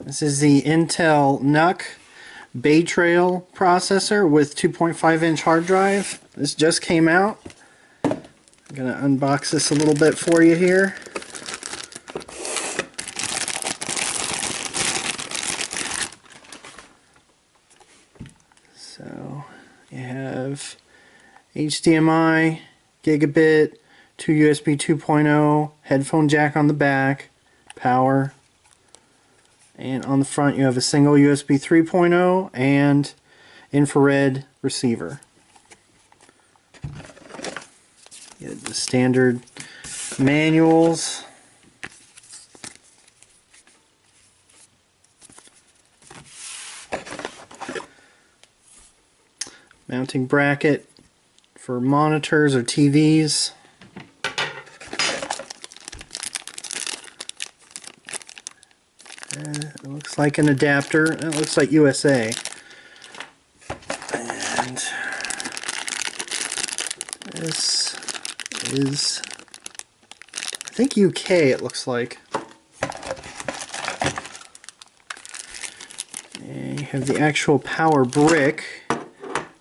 This is the Intel NUC Bay Trail processor with 2.5-inch hard drive. This just came out. I'm going to unbox this a little bit for you here. So you have HDMI, Gigabit, 2 USB 2.0, headphone jack on the back, power, and on the front you have a single USB 3.0 and infrared receiver. You have the standard manuals. Mounting bracket for monitors or TVs. It looks like an adapter. It looks like USA. And this is, I think, UK, it looks like. And you have the actual power brick.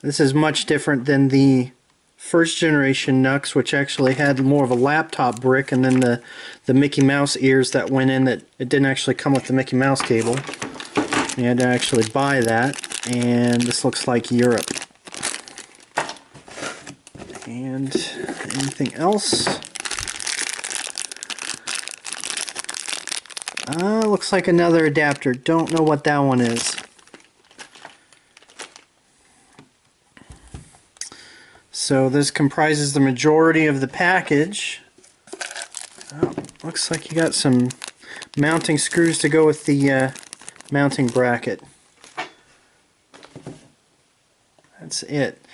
This is much different than the first generation NUCs, which actually had more of a laptop brick, and then the Mickey Mouse ears that went in, that it didn't actually come with the Mickey Mouse cable. You had to actually buy that, and this looks like Europe. And anything else? Looks like another adapter. Don't know what that one is. So this comprises the majority of the package. Oh, looks like you got some mounting screws to go with the mounting bracket. That's it.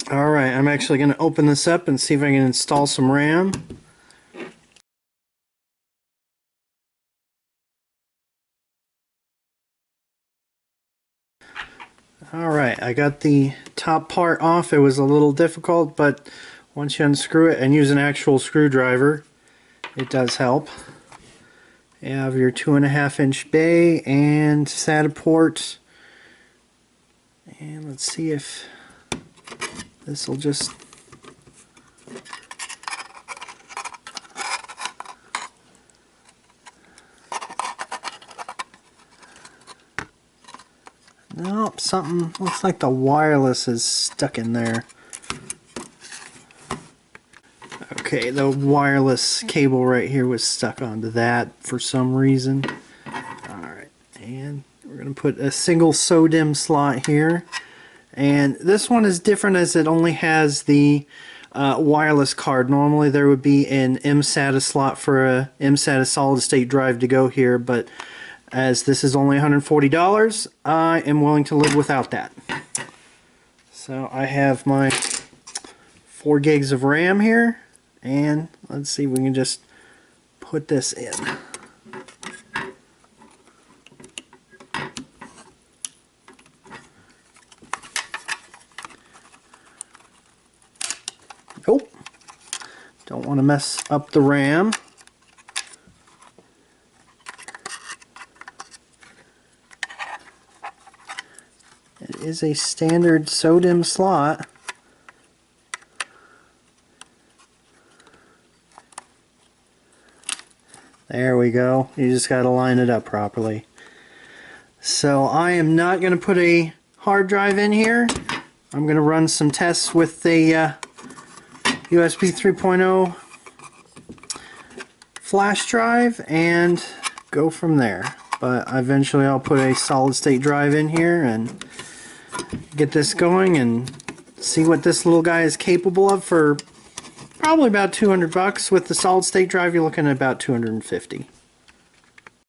Alright, I'm actually going to open this up and see if I can install some RAM. Alright, I got the top part off. It was a little difficult, but once you unscrew it and use an actual screwdriver, it does help. You have your 2.5-inch bay and SATA port. And let's see if this will just... Nope, something looks like the wireless is stuck in there. Okay, the wireless cable right here was stuck onto that for some reason. Alright, and we're going to put a single SO-DIMM slot here. And this one is different as it only has the wireless card. Normally there would be an mSATA slot for a mSATA solid state drive to go here, but as this is only $140, I am willing to live without that. So I have my 4 gigs of RAM here, and let's see if we can just put this in. Nope. Don't want to mess up the RAM. It is a standard SO-DIMM slot. There we go. You just got to line it up properly. So I am not going to put a hard drive in here. I'm going to run some tests with the USB 3.0 flash drive and go from there. But eventually I'll put a solid state drive in here and get this going and see what this little guy is capable of for probably about $200. With the solid state drive you're looking at about $250.